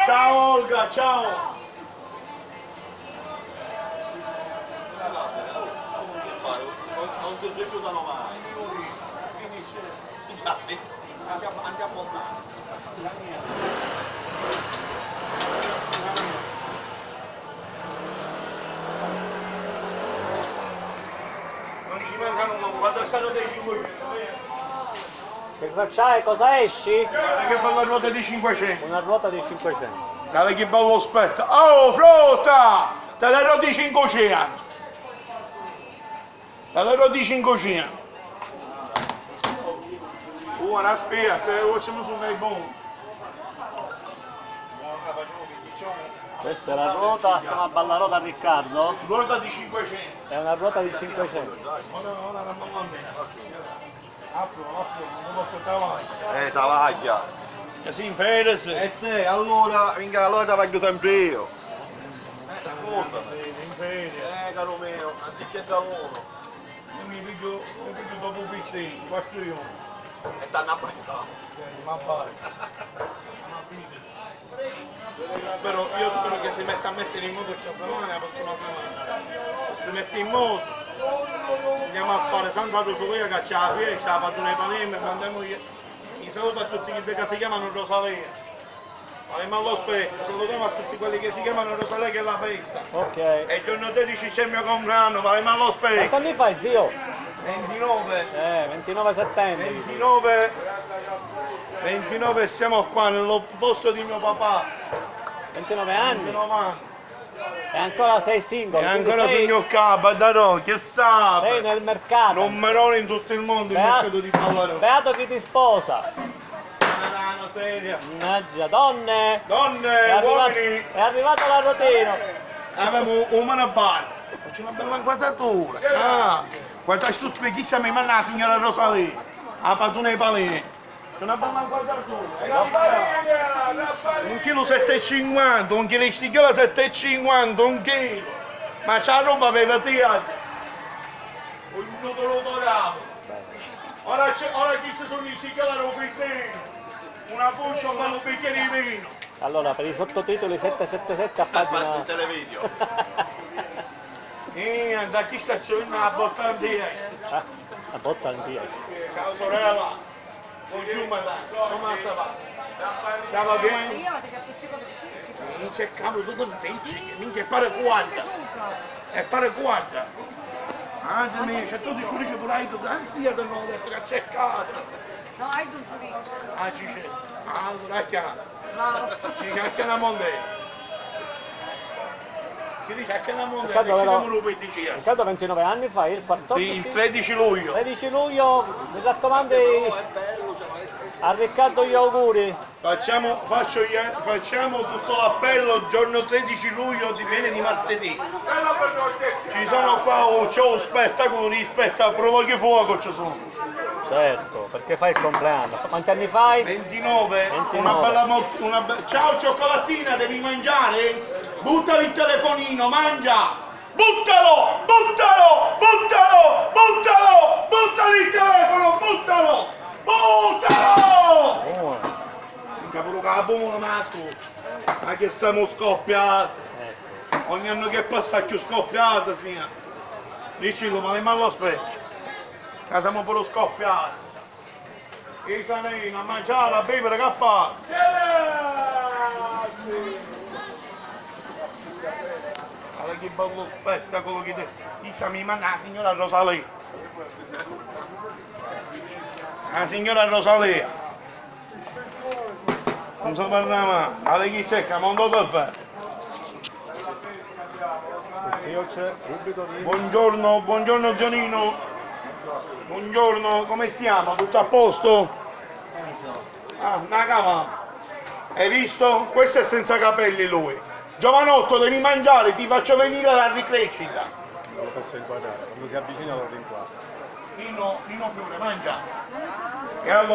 Ciao Olga, ciao. Non si rifiutano mai. Anche a montare. Non ci mancano quando stanno dei 500. Che facciai? Cosa esci? Guarda che bella ruota di 500. Una ruota di 500. Guarda che bello aspetta. Oh, flotta! Te l'ero di 500. Te l'ero di 500. Ora aspetta, facciamo su dei buoni. Questa è la ruota, una bella ruota Riccardo. Ruota di 500. È una ruota di 500. Ora non va bene. Apro, non lo aspettavo. Tavaglia. Che si inferese. Sì, allora, vinca, allora te pago sempre io. Scusa. Si inferese. Caro mio, anziché da uno. Io mi piglio dopo un pizzino, 4 ore. E t'hanno abbassato. Ma vai. Io spero che si metta a mettere in moto questa settimana, la prossima settimana. Se si mette in moto, andiamo a fare Santa Rosalia che c'è la fiera, che sta facendo i panemi, mandiamo i saluti a tutti quelli che si chiamano Rosalia. Andiamo allo specchio, salutiamo a tutti quelli che si chiamano Rosalia che è la festa. Ok. E il giorno 13 c'è il mio compleanno, andiamo allo Quanti specchio. anni fai, zio? 29. 29 settembre. 29 siamo qua nel posto di mio papà, 29 anni. 29 anni. E ancora sei single. E quindi ancora sei, signor Capa, Darò, che sa? sei nel mercato. Numero in tutto il mondo il mercato di Ballarò. Beato chi ti sposa. Una seria. Mannaggia, donne. Donne, uomini, È arrivato l'arrotino. abbiamo un manabar. C'è una bella inquadratura. Ah, guarda questo specchissimo mi manna la signora Rosalia. A padrona dei palini. C'è una bella inquadratura. 1 chilo 7,50, 1 chilo di stigiola 7,50, 1 chilo. Ma c'ha roba per la tia. Ognuno te lo dorato. Ora chi si sono i stigiola lo pizzino. Una buccia, un bello bicchiere di vino. Allora, per i sottotitoli 777 a Fatti il pagina. televideo. Da chi sta facendo una botta di Ah, la botta in via. Ciao sorella. Buongiorno madame. Come va? Stava bene? Non c'è capo tutto il pezzi, minchia, pare 40. E pare 40. Anzi, mia, c'è tutto il giudice pure hai tutto, anzi, io te l'ho detto che ha cercato. No, hai tutto lì. Ah, ci c'è. Ah, allora, chiaro. Ci c'è una monte. Chi dice che una monte? Riccardo, Ci però- siamo lo petticino. Riccardo 29 anni fai il 14. Sì, il 13 luglio. 13 luglio, mi raccomando a Riccardo gli auguri. Facciamo tutto l'appello il giorno 13 luglio di venerdì martedì. Ci sono qua, c'è un spettacolo di spettacolo, prologhi fuoco ci sono. Certo, perché fai il compleanno. Quanti anni fai? 29, 29. una bella. Ciao cioccolatina, devi mangiare? Buttali il telefonino, mangia! Buttalo! Buttalo! Buttalo! Buttalo! Buttali il telefono! Buttalo! Buttalo! Buono. Mica pure la buona, ma ascolta. Ma che siamo scoppiati! Ecco. Ogni anno che passa più scoppiata sia. Dicilo, ma nemmeno lo specchio. Che siamo pure scoppiati. Che sanino, a mangiare, a bere, che fa? Guarda che bello spettacolo che mi manda la signora Rosalia. La signora Rosalia. Non so parlare, guarda chi c'è, che mondo bene. Zio c'è, subito lì. Buongiorno, buongiorno Zionino. Buongiorno, come stiamo? Tutto a posto? Ah, una cava. Hai visto? Questo è senza capelli lui. Giovanotto, devi mangiare, ti faccio venire la ricrescita. Non lo posso inquadrare, quando si avvicina lo rinquadro. Nino Fiore, mangia. E allora